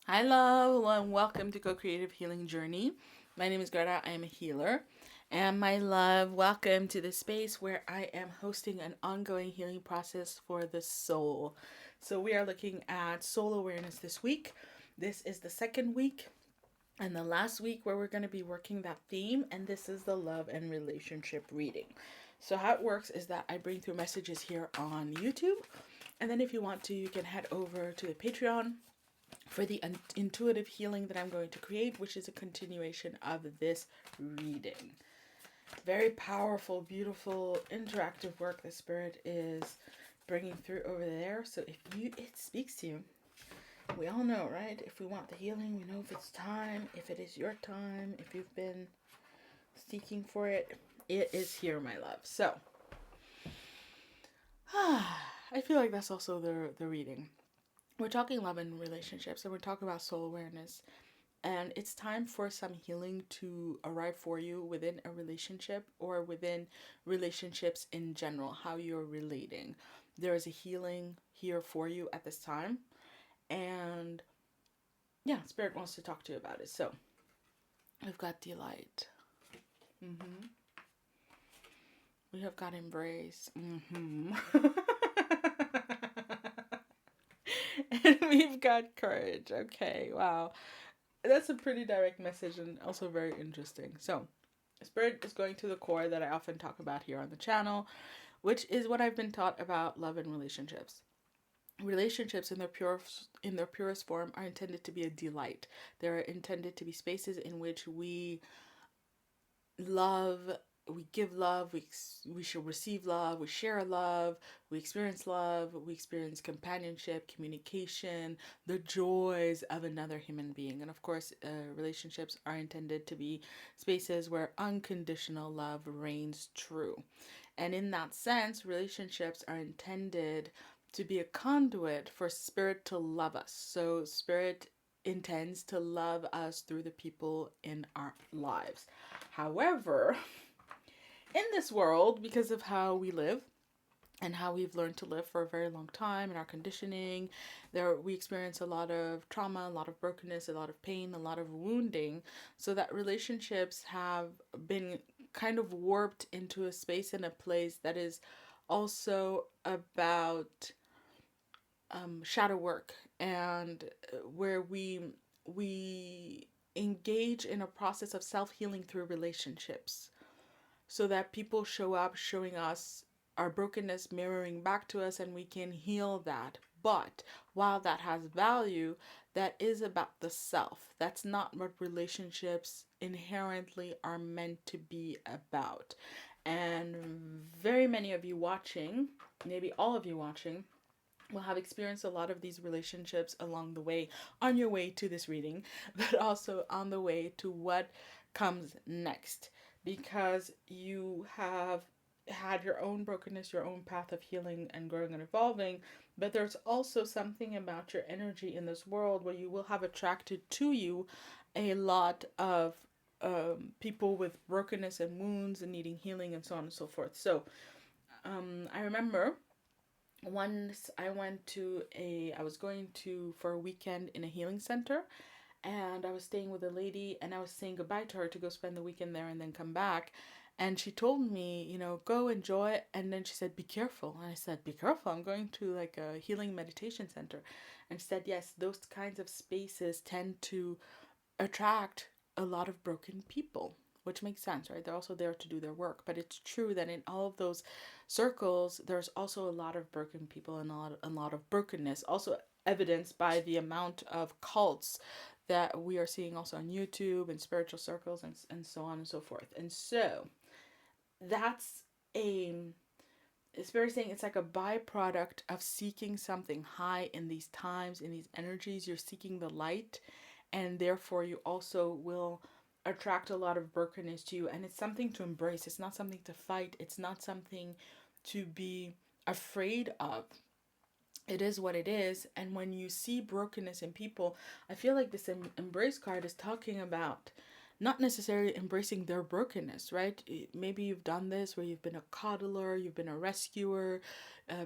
Hi, love. Hello, and welcome to Co-Creative Healing Journey. My name is Greta. I am a healer. And my love, welcome to the space where I am hosting an ongoing healing process for the soul. So we are looking at soul awareness this week. This is the second week and the last week where we're going to be working that theme, and this is the love and relationship reading. So how it works is that I bring through messages here on YouTube, and then if you want to, you can head over to the Patreon for the intuitive healing that I'm going to create, which is a continuation of this reading. Very powerful, beautiful, interactive work the Spirit is bringing through over there. So if it speaks to you, we all know, right? If we want the healing, we know if it's time, if it is your time, if you've been seeking for it, it is here, my love. So, I feel like that's also the reading. We're talking love and relationships, and we're talking about soul awareness. And it's time for some healing to arrive for you within a relationship or within relationships in general, how you're relating. There is a healing here for you at this time. And yeah, Spirit wants to talk to you about it. So we've got delight. Mm-hmm. We have got embrace. Mm-hmm. And we've got courage. Okay, wow. That's a pretty direct message and also very interesting. So, Spirit is going to the core that I often talk about here on the channel, which is what I've been taught about love and relationships. Relationships in their purest form are intended to be a delight. They're intended to be spaces in which we love, we give love, we should receive love, we share love, we experience companionship, communication, the joys of another human being. And of course, relationships are intended to be spaces where unconditional love reigns true. And in that sense, relationships are intended to be a conduit for Spirit to love us. So, Spirit intends to love us through the people in our lives. However, in this world, because of how we live and how we've learned to live for a very long time and our conditioning, there we experience a lot of trauma, a lot of brokenness, a lot of pain, a lot of wounding, so that relationships have been kind of warped into a space and a place that is also about shadow work, and where we engage in a process of self-healing through relationships, so that people show up showing us our brokenness, mirroring back to us, and we can heal that. But while that has value, that is about the self. That's not what relationships inherently are meant to be about. And very many of you watching, maybe all of you watching, will have experienced a lot of these relationships along the way, on your way to this reading, but also on the way to what comes next, because you have had your own brokenness, your own path of healing and growing and evolving, but there's also something about your energy in this world where you will have attracted to you a lot of people with brokenness and wounds and needing healing and so on and so forth. So I remember once I was going to for a weekend in a healing center, and I was staying with a lady, and I was saying goodbye to her to go spend the weekend there and then come back. And she told me, go enjoy it. And then she said, be careful. And I said, be careful. I'm going to like a healing meditation center. And she said, yes, those kinds of spaces tend to attract a lot of broken people, which makes sense, right? They're also there to do their work. But it's true that in all of those circles, there's also a lot of broken people and a lot of brokenness, also evidenced by the amount of cults that we are seeing also on YouTube and spiritual circles and so on and so forth. And so that's a it's very saying it's like a byproduct of seeking something high in these times, in these energies. You're seeking the light, and therefore you also will attract a lot of brokenness to you. And it's something to embrace. It's not something to fight. It's not something to be afraid of. It is what it is. And when you see brokenness in people, I feel like this embrace card is talking about not necessarily embracing their brokenness, right? Maybe you've done this where you've been a coddler, you've been a rescuer,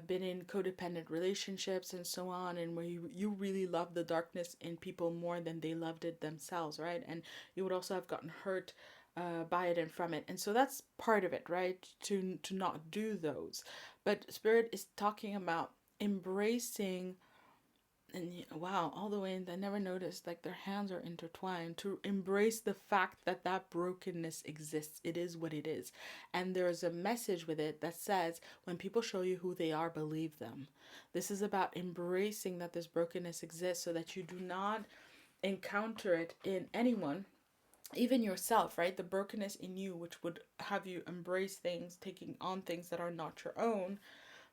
been in codependent relationships and so on, and where you really love the darkness in people more than they loved it themselves, right? And you would also have gotten hurt by it and from it. And so that's part of it, right? To not do those. But Spirit is talking about embracing, and wow, all the way, and I never noticed, like their hands are intertwined, to embrace the fact that that brokenness exists. It is what it is. And there's a message with it that says, when people show you who they are, believe them. This is about embracing that this brokenness exists so that you do not encounter it in anyone, even yourself, right? The brokenness in you, which would have you embrace things, taking on things that are not your own,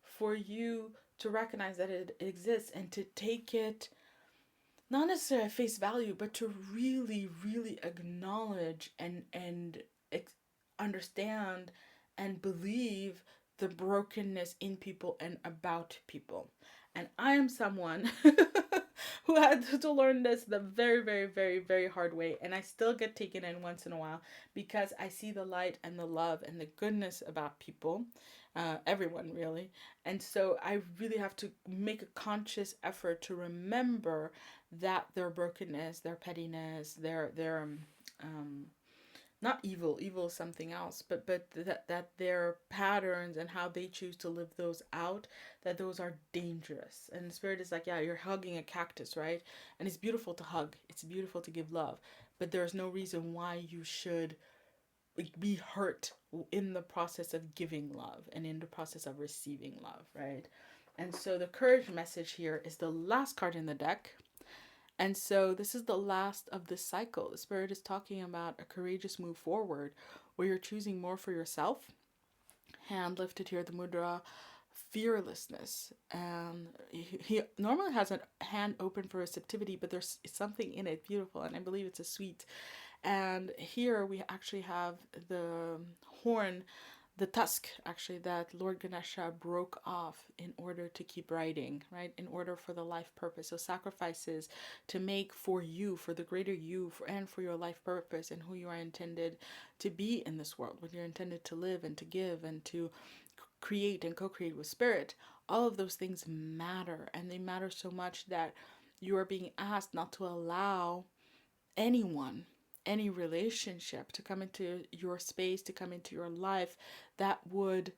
for you to recognize that it exists and to take it not necessarily at face value, but to really, really acknowledge and understand and believe the brokenness in people and about people. And I am someone who had to learn this the very, very, very, very hard way. And I still get taken in once in a while because I see the light and the love and the goodness about people, everyone really. And so I really have to make a conscious effort to remember that their brokenness, their pettiness, their not evil, evil is something else, but that their patterns and how they choose to live those out, that those are dangerous. And the Spirit is like, yeah, you're hugging a cactus, right? And it's beautiful to hug, it's beautiful to give love, but there's no reason why you should be hurt in the process of giving love and in the process of receiving love, right? And so the courage message here is the last card in the deck. And so this is the last of this cycle. The Spirit is talking about a courageous move forward where you're choosing more for yourself. Hand lifted here, the mudra, fearlessness. And he normally has a hand open for receptivity, but there's something in it beautiful, and I believe it's a sweet. And here we actually have the horn, the tusk actually, that Lord Ganesha broke off in order to keep writing, right? In order for the life purpose. So sacrifices to make for you, for the greater you, and for your life purpose and who you are intended to be in this world, what you're intended to live and to give and to create and co-create with Spirit. All of those things matter, and they matter so much that you are being asked not to allow anyone, any relationship to come into your space, to come into your life that would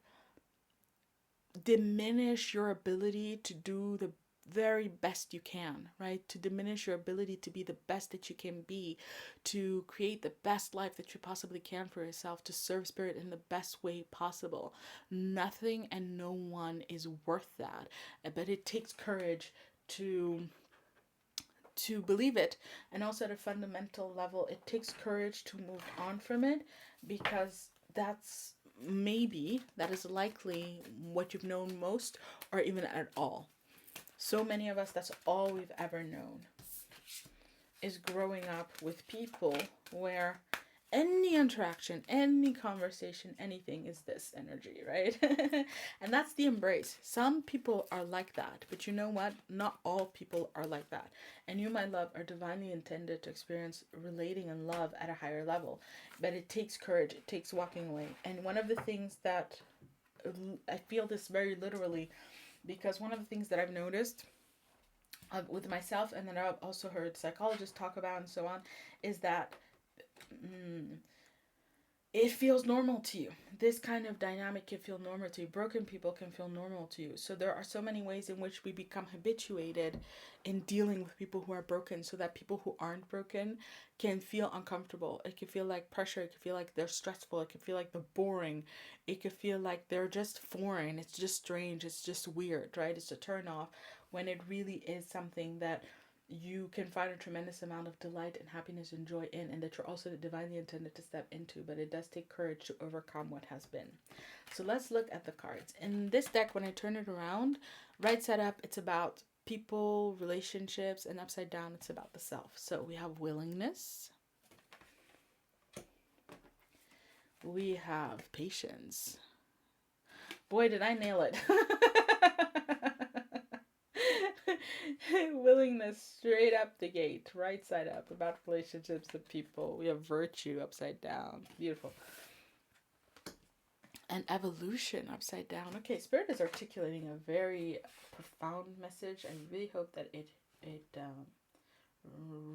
diminish your ability to do the very best you can, right? To diminish your ability to be the best that you can be, to create the best life that you possibly can for yourself, to serve Spirit in the best way possible. Nothing and no one is worth that. But it takes courage to believe it, and also at a fundamental level it takes courage to move on from it, because that is likely what you've known most, or even at all. So many of us, that's all we've ever known, is growing up with people where any interaction, any conversation, anything is this energy, right? And that's the embrace. Some people are like that, but you know what? Not all people are like that. And you, my love, are divinely intended to experience relating and love at a higher level. But it takes courage. It takes walking away. And one of the things that I feel this very literally, because one of the things that I've noticed with myself, and then I've also heard psychologists talk about and so on, is that it feels normal to you. This kind of dynamic can feel normal to you. Broken people can feel normal to you. So there are so many ways in which we become habituated in dealing with people who are broken, so that people who aren't broken can feel uncomfortable. It can feel like pressure. It can feel like they're stressful. It can feel like they're boring. It can feel like they're just foreign. It's just strange. It's just weird, right? It's a turn off, when it really is something that you can find a tremendous amount of delight and happiness and joy in, and that you're also divinely intended to step into. But it does take courage to overcome what has been. So let's look at the cards. In this deck, when I turn it around, right side up, it's about people, relationships, and upside down, it's about the self. So we have willingness. We have patience. Boy, did I nail it. Willingness straight up the gate, right side up, about relationships with people. We have virtue upside down. Beautiful. And evolution upside down. Okay, Spirit is articulating a very profound message. I really hope that it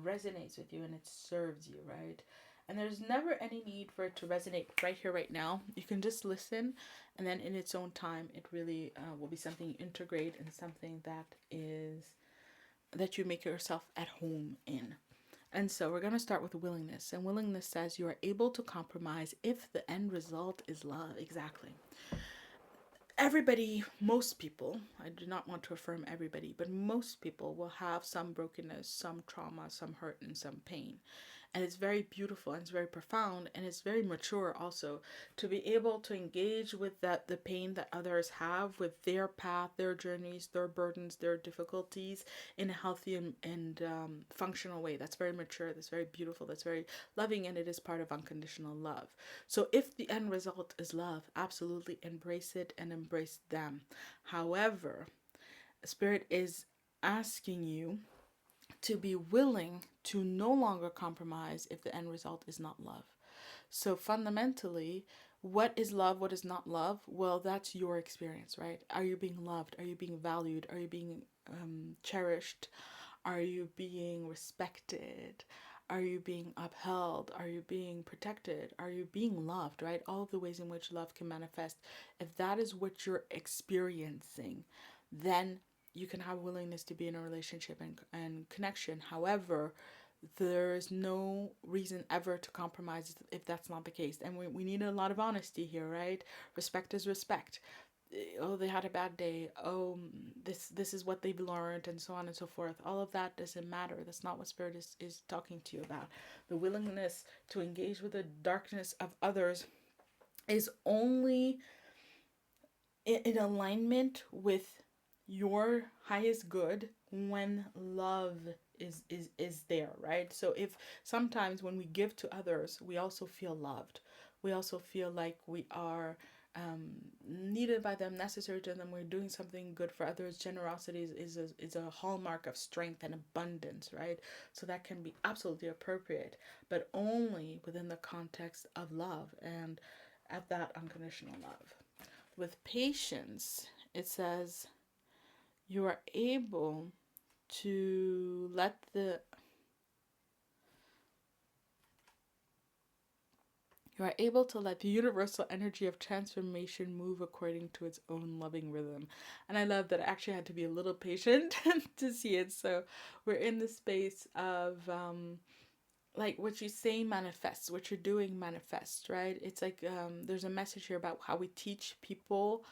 resonates with you and it serves you, right? And there's never any need for it to resonate right here, right now. You can just listen, and then in its own time, it really will be something you integrate and something that you make yourself at home in. And so we're going to start with willingness. And willingness says you are able to compromise if the end result is love. Exactly. Everybody, most people, I do not want to affirm everybody, but most people will have some brokenness, some trauma, some hurt, and some pain. And it's very beautiful and it's very profound and it's very mature also to be able to engage with the pain that others have, with their path, their journeys, their burdens, their difficulties in a healthy and functional way. That's very mature, that's very beautiful, that's very loving, and it is part of unconditional love. So if the end result is love, absolutely embrace it and embrace them. However, Spirit is asking you to be willing to no longer compromise if the end result is not love. So fundamentally, what is love? What is not love? Well, that's your experience, right? Are you being loved? Are you being valued? Are you being cherished? Are you being respected? Are you being upheld? Are you being protected? Are you being loved, right? All of the ways in which love can manifest. If that is what you're experiencing, then you can have willingness to be in a relationship and connection. However, there is no reason ever to compromise if that's not the case. And we need a lot of honesty here, right? Respect is respect. Oh, they had a bad day. Oh, this is what they've learned, and so on and so forth. All of that doesn't matter. That's not what Spirit is talking to you about. The willingness to engage with the darkness of others is only in alignment with your highest good when love is there, right? So if sometimes when we give to others, we also feel loved, we also feel like we are needed by them, necessary to them, we're doing something good for others. Generosity is a hallmark of strength and abundance, right? So that can be absolutely appropriate, but only within the context of love and at that unconditional love. With patience, it says you are able to let the universal energy of transformation move according to its own loving rhythm. And I love that I actually had to be a little patient to see it. So we're in the space of like what you say manifests, what you're doing manifests, right? It's like there's a message here about how we teach people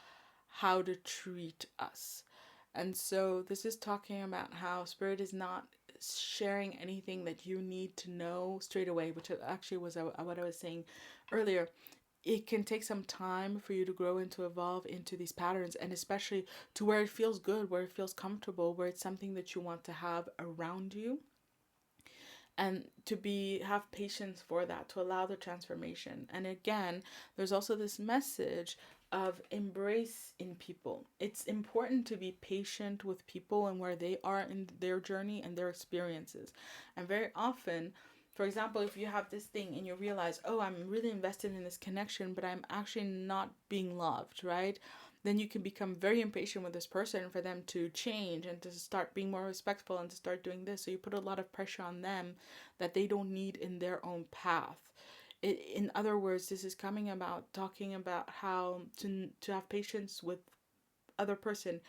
how to treat us. And so this is talking about how Spirit is not sharing anything that you need to know straight away, which actually was what I was saying earlier. It can take some time for you to grow and to evolve into these patterns, and especially to where it feels good, where it feels comfortable, where it's something that you want to have around you. And to have patience for that, to allow the transformation. And again, there's also this message of embrace in people. It's important to be patient with people and where they are in their journey and their experiences. And very often, for example, if you have this thing and you realize, oh, I'm really invested in this connection, but I'm actually not being loved, right? Then you can become very impatient with this person for them to change and to start being more respectful and to start doing this. So you put a lot of pressure on them that they don't need in their own path. In other words, this is talking about how to have patience with other person,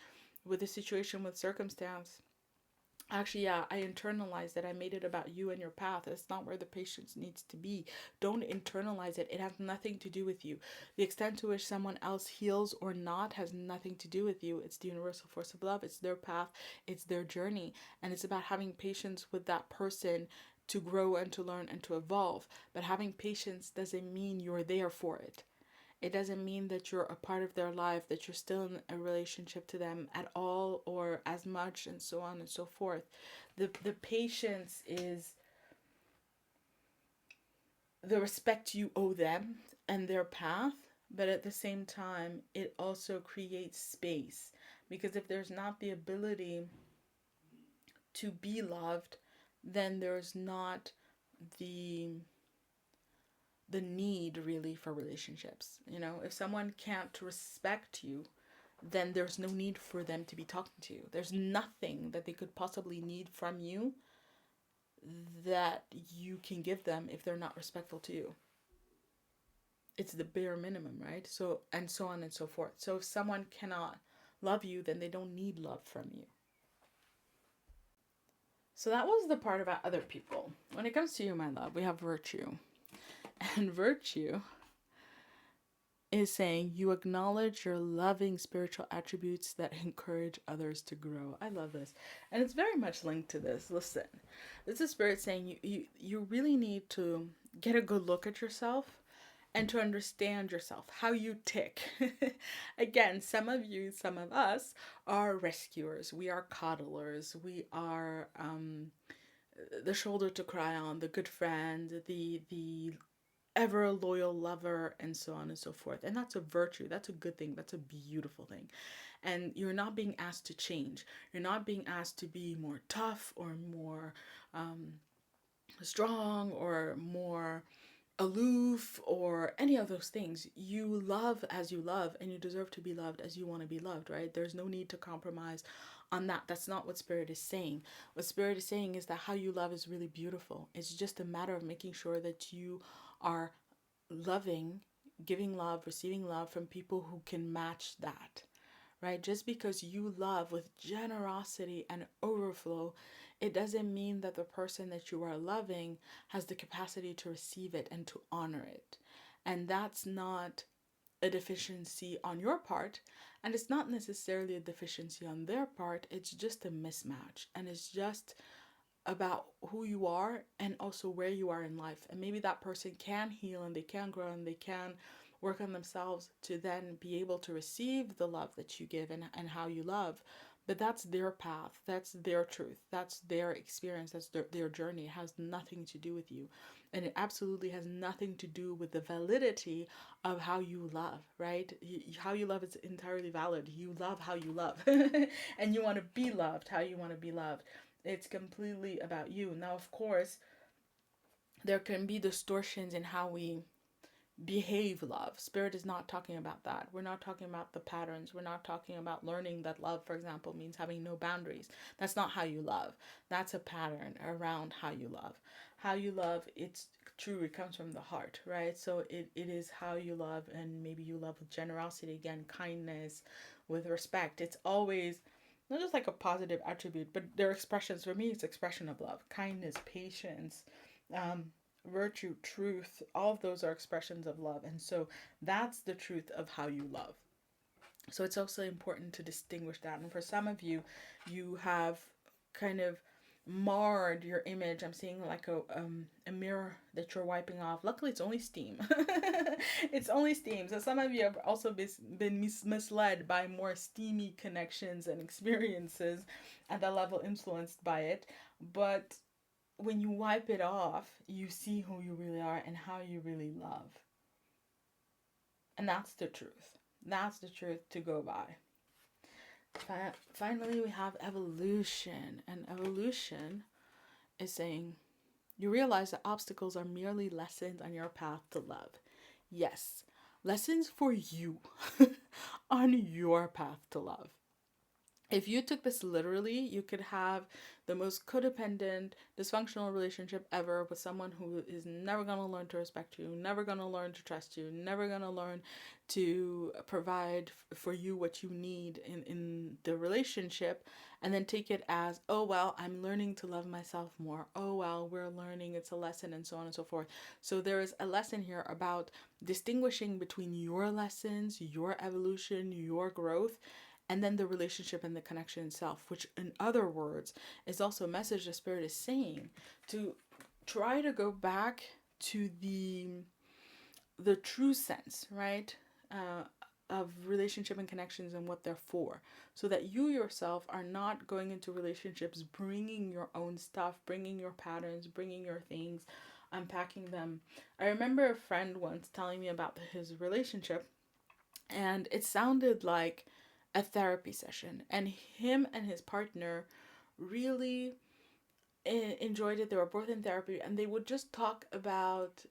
with the situation, with circumstance. Actually, yeah, I internalized that. I made it about you and your path. That's not where the patience needs to be. Don't internalize it. It has nothing to do with you. The extent to which someone else heals or not has nothing to do with you. It's the universal force of love. It's their path. It's their journey. And it's about having patience with that person to grow and to learn and to evolve. But having patience doesn't mean you're there for it. It doesn't mean that you're a part of their life, that you're still in a relationship to them at all or as much, and so on and so forth. The patience is the respect you owe them and their path, but at the same time, it also creates space. Because if there's not the ability to be loved, then there's not the need really for relationships. If someone can't respect you, then there's no need for them to be talking to you. There's nothing that they could possibly need from you that you can give them if they're not respectful to you. It's the bare minimum, right? So, and so on and so forth. So if someone cannot love you, then they don't need love from you. So that was the part about other people. When it comes to you, my love, we have virtue. And virtue is saying you acknowledge your loving spiritual attributes that encourage others to grow. I love this. And it's very much linked to this. Listen, this is Spirit saying you really need to get a good look at yourself and to understand yourself, how you tick. Again, some of us are rescuers. We are coddlers. We are the shoulder to cry on, the good friend, the ever loyal lover, and so on and so forth. And that's a virtue. That's a good thing. That's a beautiful thing. And you're not being asked to change. You're not being asked to be more tough or more strong or more aloof or any of those things. You love as you love, and you deserve to be loved as you want to be loved, right? There's no need to compromise on that. That's not what Spirit is saying. What Spirit is saying is that how you love is really beautiful. It's just a matter of making sure that you are loving, giving love, receiving love from people who can match that, right? Just because you love with generosity and overflow, it doesn't mean that the person that you are loving has the capacity to receive it and to honor it. And that's not a deficiency on your part, and it's not necessarily a deficiency on their part. It's just a mismatch, and it's just about who you are and also where you are in life. And maybe that person can heal and they can grow and they can work on themselves to then be able to receive the love that you give and how you love. But that's their path, that's their truth, that's their experience, that's their journey. It has nothing to do with you. And it absolutely has nothing to do with the validity of how you love, right? How you love is entirely valid. You love how you love. And you want to be loved how you want to be loved. It's completely about you. Now, of course, there can be distortions in how we behave love. Spirit is not talking about that. We're not talking about the patterns. We're not talking about learning that love, for example, means having no boundaries. That's not how you love. That's a pattern around how you love. How you love, it's true, it comes from the heart, right? So it is how you love, and maybe you love with generosity, again, kindness, with respect. It's always not just like a positive attribute, but they're expressions. For me, it's expression of love, kindness, patience, virtue, truth. All of those are expressions of love. And so that's the truth of how you love. So it's also important to distinguish that. And for some of you, you have kind of marred your image. I'm seeing like a mirror that you're wiping off. Luckily, it's only steam. It's only steam. So some of you have also been misled by more steamy connections and experiences at that level, influenced by it. But when you wipe it off, you see who you really are and how you really love. And that's the truth. That's the truth to go by. Finally, we have evolution. And evolution is saying you realize that obstacles are merely lessons on your path to love. Yes, lessons for you on your path to love. If you took this literally, you could have the most codependent, dysfunctional relationship ever with someone who is never going to learn to respect you, never going to learn to trust you, never going to learn to provide for you what you need in the relationship, and then take it as, oh, well, I'm learning to love myself more. Oh, well, we're learning, it's a lesson, and so on and so forth. So there is a lesson here about distinguishing between your lessons, your evolution, your growth, and then the relationship and the connection itself, which in other words is also a message the Spirit is saying to try to go back to the true sense, right, of relationship and connections and what they're for, so that you yourself are not going into relationships bringing your own stuff, bringing your patterns, bringing your things, unpacking them. I remember a friend once telling me about his relationship, and it sounded like a therapy session, and him and his partner really enjoyed it. They were both in therapy, and they would just talk about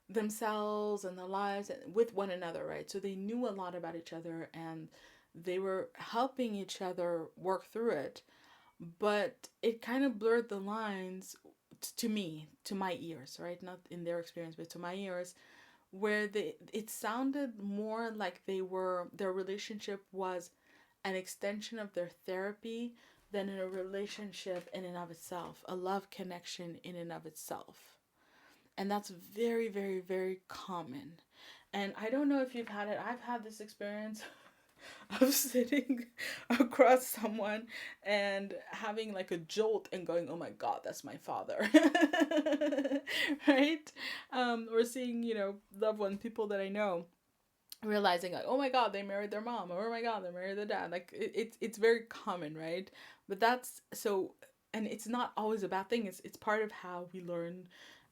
themselves and their lives with one another, right? So they knew a lot about each other, and they were helping each other work through it. But it kind of blurred the lines to me, to my ears, right? Not in their experience, but to my ears, where it sounded more like their relationship was an extension of their therapy than in a relationship in and of itself, a love connection in and of itself. And that's very, very, very common. And I don't know if you've had it. I've had this experience of sitting across someone and having like a jolt and going, oh my God, that's my father. Right? Or seeing, loved ones, people that I know, realizing like, oh my God, they married their mom, or oh my God, they married their dad. Like it's very common, right? But that's so, and it's not always a bad thing. It's part of how we learn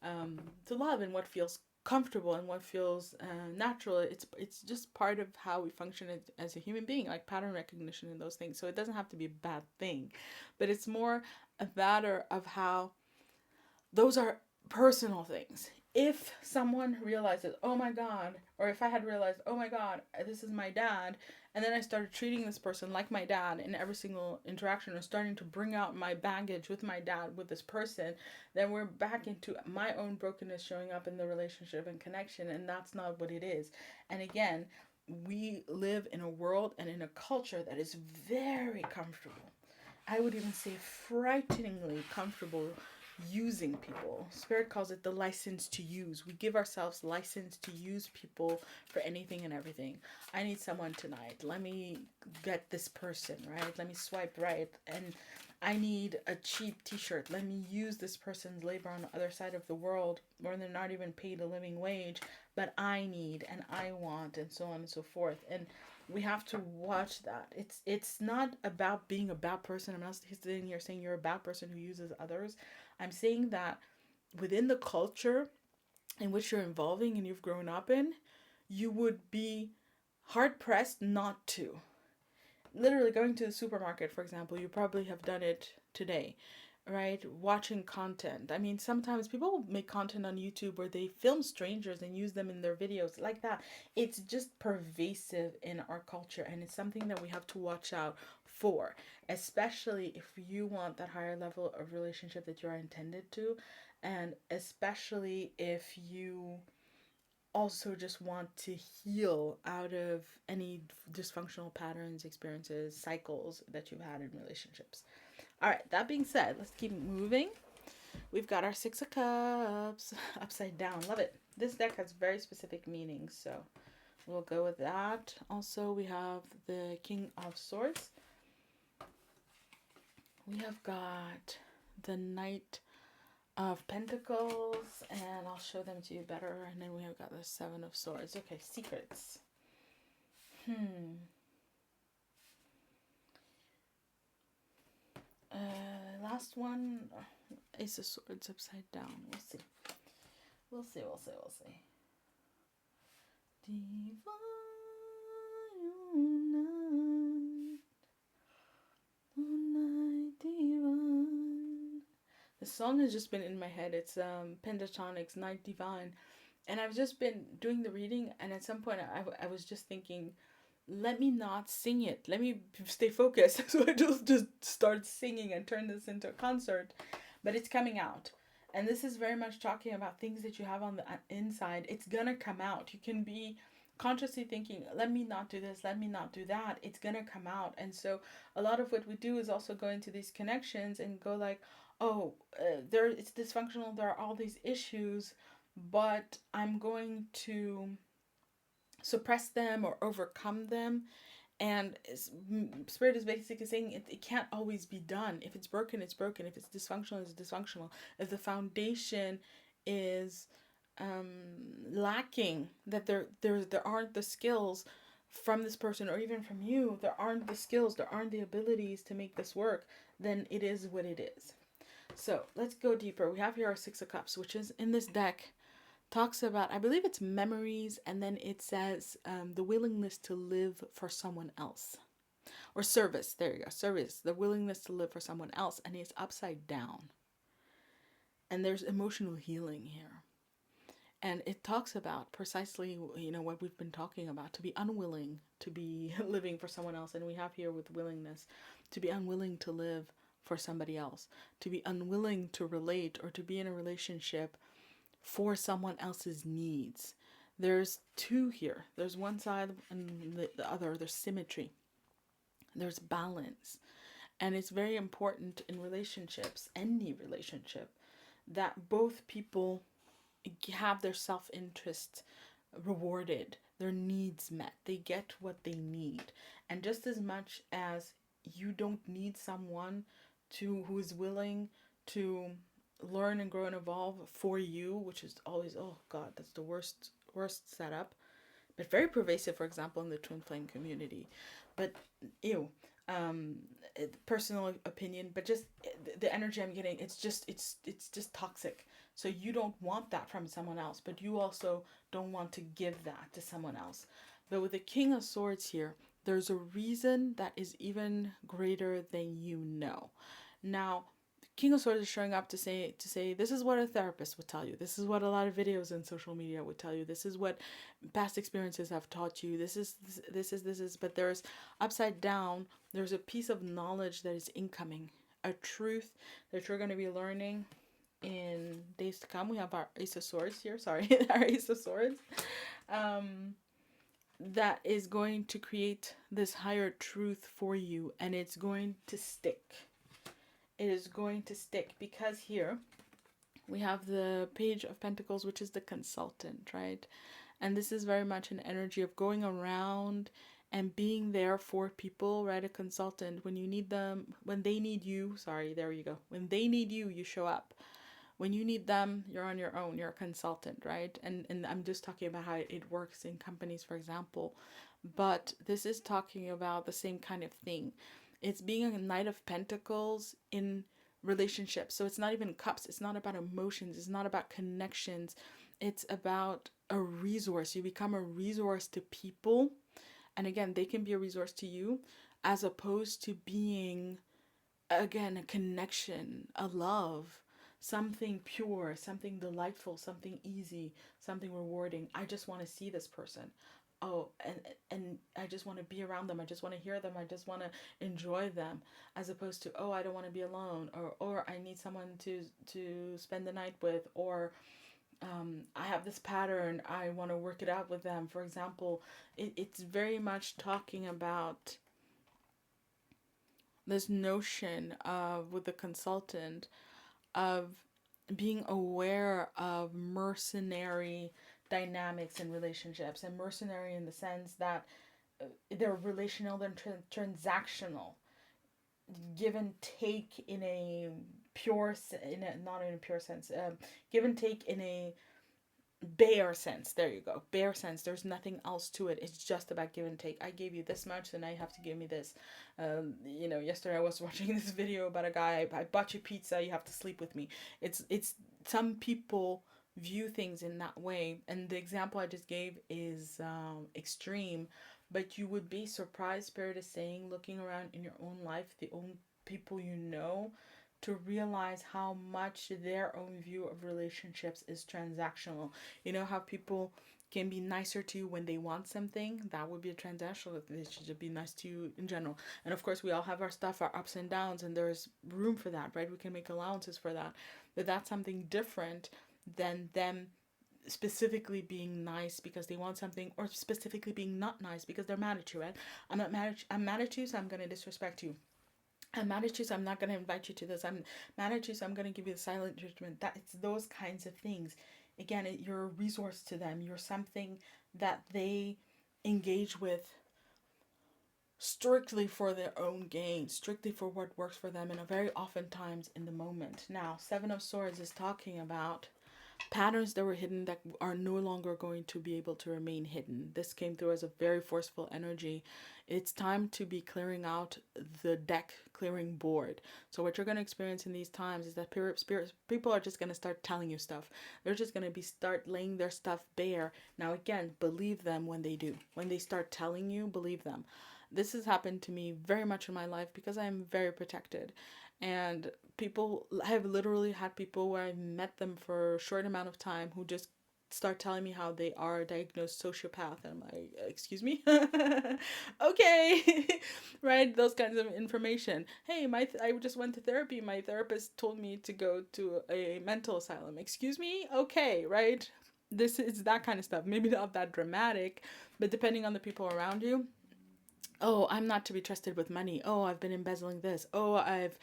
to love, and what feels comfortable and what feels natural. It's just part of how we function as a human being, like pattern recognition and those things. So it doesn't have to be a bad thing, but it's more a matter of how those are personal things. If someone realizes, oh my God, or if I had realized, oh my God, this is my dad, and then I started treating this person like my dad in every single interaction, or starting to bring out my baggage with my dad with this person, then we're back into my own brokenness showing up in the relationship and connection, and that's not what it is. And again, we live in a world and in a culture that is very comfortable. I would even say frighteningly comfortable using people. Spirit calls it the license to use. We give ourselves license to use people for anything and everything. I need someone tonight. Let me get this person, right? Let me swipe right. And I need a cheap t-shirt. Let me use this person's labor on the other side of the world, where they're not even paid a living wage, but I need and I want, and so on and so forth. And we have to watch that. It's not about being a bad person. I'm not sitting here saying you're a bad person who uses others. I'm saying that within the culture in which you're involving and you've grown up in, you would be hard pressed not to. Literally going to the supermarket, for example, you probably have done it today, right? Watching content. I mean, sometimes people make content on YouTube where they film strangers and use them in their videos like that. It's just pervasive in our culture, and it's something that we have to watch out for, especially if you want that higher level of relationship that you're intended to, and especially if you also just want to heal out of any dysfunctional patterns, experiences, cycles that you've had in relationships. All right, that being said, let's keep moving. We've got our Six of Cups upside down. Love it. This deck has very specific meanings, so we'll go with that. Also, we have the King of Swords. We have got the Knight of Pentacles, and I'll show them to you better. And then we have got the Seven of Swords. Okay, secrets. Last one, Ace of Swords upside down. We'll see. We'll see. Divine night, divine. The song has just been in my head. It's Pentatonic's Night Divine. And I've just been doing the reading, and at some point I was just thinking, let me not sing it. Let me stay focused. So I just start singing and turn this into a concert. But it's coming out. And this is very much talking about things that you have on the inside. It's gonna come out. You can be consciously thinking, let me not do this, let me not do that. It's gonna come out. And so a lot of what we do is also go into these connections and go like, oh, it's dysfunctional. There are all these issues, but I'm going to suppress them or overcome them. And Spirit is basically saying it can't always be done. If it's broken, it's broken. If it's dysfunctional, it's dysfunctional. If the foundation is lacking, that there aren't the skills from this person or even from you, there aren't the skills, there aren't the abilities to make this work, then it is what it is. So let's go deeper. We have here our Six of Cups, which is in this deck, talks about, I believe it's memories, and then it says the willingness to live for someone else. or service. There you go. Service, the willingness to live for someone else. And it's upside down. And there's emotional healing here. And it talks about precisely, what we've been talking about, to be unwilling to be living for someone else. And we have here with willingness, to be unwilling to live for somebody else, to be unwilling to relate or to be in a relationship for someone else's needs. There's two here. There's one side and the other. There's symmetry. There's balance. And it's very important in relationships, any relationship, that both people have their self-interest rewarded, their needs met. They get what they need. And just as much as you don't need someone who is willing to learn and grow and evolve for you, which is always, oh God, that's the worst setup, but very pervasive, for example, in the twin flame community. But personal opinion, but just the energy I'm getting, it's just toxic. So you don't want that from someone else, but you also don't want to give that to someone else. But with the King of Swords here, there's a reason that is even greater than you know. Now, King of Swords is showing up to say this is what a therapist would tell you. This is what a lot of videos in social media would tell you. This is what past experiences have taught you. This is. But there's upside down. There's a piece of knowledge that is incoming, a truth that you're going to be learning in days to come. We have our Ace of Swords here. Sorry, our Ace of Swords. That is going to create this higher truth for you, and it's going to stick. It is going to stick because here we have the Page of Pentacles, which is the consultant, right? And this is very much an energy of going around and being there for people, right? A consultant, when you need them, when they need you, there you go. When they need you, you show up. When you need them, you're on your own. You're a consultant, right? And I'm just talking about how it works in companies, for example. But this is talking about the same kind of thing. It's being a Knight of Pentacles in relationships. So it's not even cups. It's not about emotions. It's not about connections. It's about a resource. You become a resource to people. And again, they can be a resource to you, as opposed to being, again, a connection, a love, something pure, something delightful, something easy, something rewarding. I just want to see this person. Oh, and I just want to be around them. I just want to hear them. I just want to enjoy them, as opposed to, oh, I don't want to be alone, or I need someone to spend the night with, or I have this pattern. I want to work it out with them. For example, it's very much talking about this notion of, with the consultant, of being aware of mercenary dynamics in relationships, and mercenary in the sense that they're relational, they're transactional, give and take in a pure, not in a pure sense, give and take in a bare sense. There you go, bare sense. There's nothing else to it. It's just about give and take. I gave you this much, and I have to give me this. Yesterday I was watching this video about a guy. I bought you pizza. You have to sleep with me. It's some people view things in that way, and the example I just gave is extreme, but you would be surprised, Spirit is saying, looking around in your own life, the own people you know, to realize how much their own view of relationships is transactional. You know how people can be nicer to you when they want something? That would be a transactional. They should just be nice to you in general. And of course, we all have our stuff, our ups and downs, and there's room for that, right? We can make allowances for that. But that's something different than them specifically being nice because they want something, or specifically being not nice because they're mad at you, right? I'm mad at you, so I'm going to disrespect you. I'm mad at you, so I'm not going to invite you to this. I'm mad at you, so I'm going to give you the silent treatment. That it's those kinds of things. Again, you're a resource to them. You're something that they engage with strictly for their own gain, strictly for what works for them, and very oftentimes in the moment. Now, Seven of Swords is talking about patterns that were hidden that are no longer going to be able to remain hidden. This came through as a very forceful energy. It's time to be clearing out the deck, clearing board. So what you're going to experience in these times is that people are just going to start telling you stuff. They're just going to start laying their stuff bare. Now again, believe them when they do. When they start telling you, believe them. This has happened to me very much in my life because I am very protected. And people, I have literally had people where I met them for a short amount of time who just start telling me how they are a diagnosed sociopath, and I'm like, excuse me. Okay. Right, those kinds of information. Hey, I just went to therapy, my therapist told me to go to a mental asylum. Excuse me. Okay, right. This is that kind of stuff, maybe not that dramatic, but depending on the people around you. Oh, I'm not to be trusted with money. Oh, I've been embezzling this. I've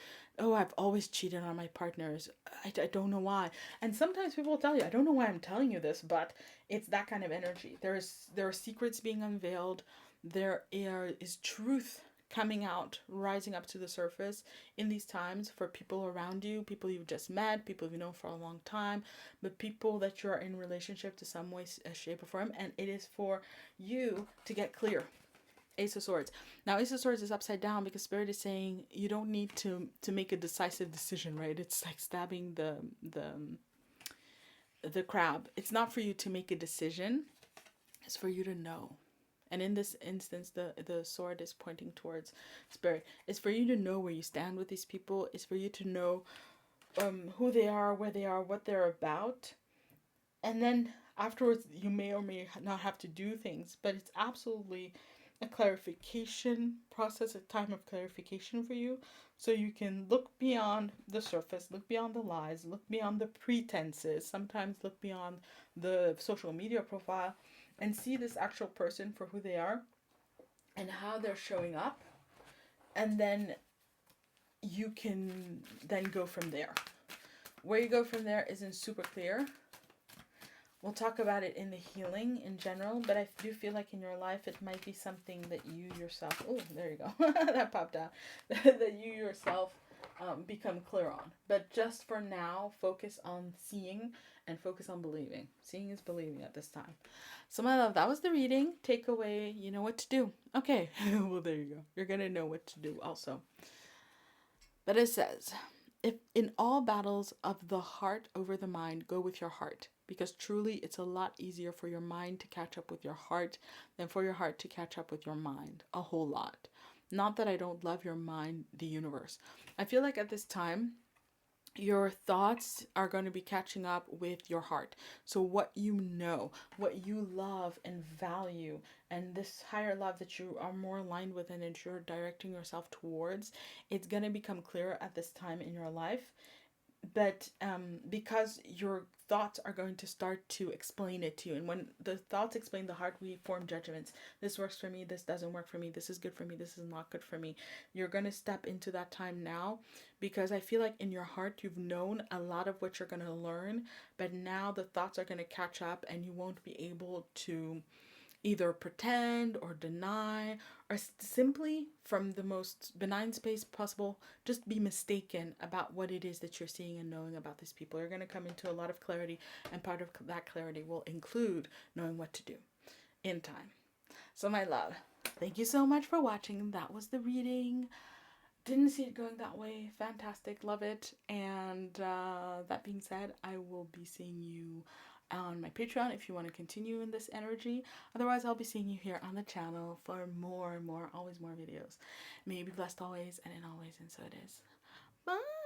always cheated on my partners. I don't know why. And sometimes people will tell you, I don't know why I'm telling you this, but it's that kind of energy. There are secrets being unveiled. Is truth coming out, rising up to the surface in these times for people around you, people you've just met, people you've known for a long time, but people that you're in relationship to some way, shape, or form, and it is for you to get clear. Ace of Swords. Now, Ace of Swords is upside down because Spirit is saying you don't need to make a decisive decision, right? It's like stabbing the crab. It's not for you to make a decision. It's for you to know. And in this instance, the sword is pointing towards Spirit. It's for you to know where you stand with these people. It's for you to know who they are, where they are, what they're about. And then afterwards, you may or may not have to do things, but it's absolutely a clarification process, a time of clarification for you, so you can look beyond the surface, look beyond the lies, look beyond the pretenses, sometimes look beyond the social media profile, and see this actual person for who they are and how they're showing up, and then you can then go from there. Where you go from there isn't super clear. We'll talk about it in the healing in general, but I do feel like in your life it might be something that you yourself, oh, there you go, that popped out, that you yourself become clear on. But just for now, focus on seeing and focus on believing. Seeing is believing at this time. So my love, that was the reading. Takeaway, you know what to do. Okay, well there you go. You're going to know what to do also. But it says, if in all battles of the heart over the mind, go with your heart. Because truly, it's a lot easier for your mind to catch up with your heart than for your heart to catch up with your mind. A whole lot. Not that I don't love your mind, the universe. I feel like at this time, your thoughts are going to be catching up with your heart. So what you know, what you love and value, and this higher love that you are more aligned with and that you're directing yourself towards, it's going to become clearer at this time in your life. But because your thoughts are going to start to explain it to you, and when the thoughts explain the heart, we form judgments. This works for me, this doesn't work for me, this is good for me, this is not good for me. You're going to step into that time now, because I feel like in your heart you've known a lot of what you're going to learn, but now the thoughts are going to catch up and you won't be able to either pretend or deny, or simply from the most benign space possible, just be mistaken about what it is that you're seeing and knowing about these people. You're going to come into a lot of clarity, and part of that clarity will include knowing what to do in time. So my love, thank you so much for watching. That was the reading. Didn't see it going that way. Fantastic. Love it. And that being said, I will be seeing you on my Patreon if you want to continue in this energy. Otherwise, I'll be seeing you here on the channel for more, always more videos. May you be blessed always, and in always, and so it is. Bye!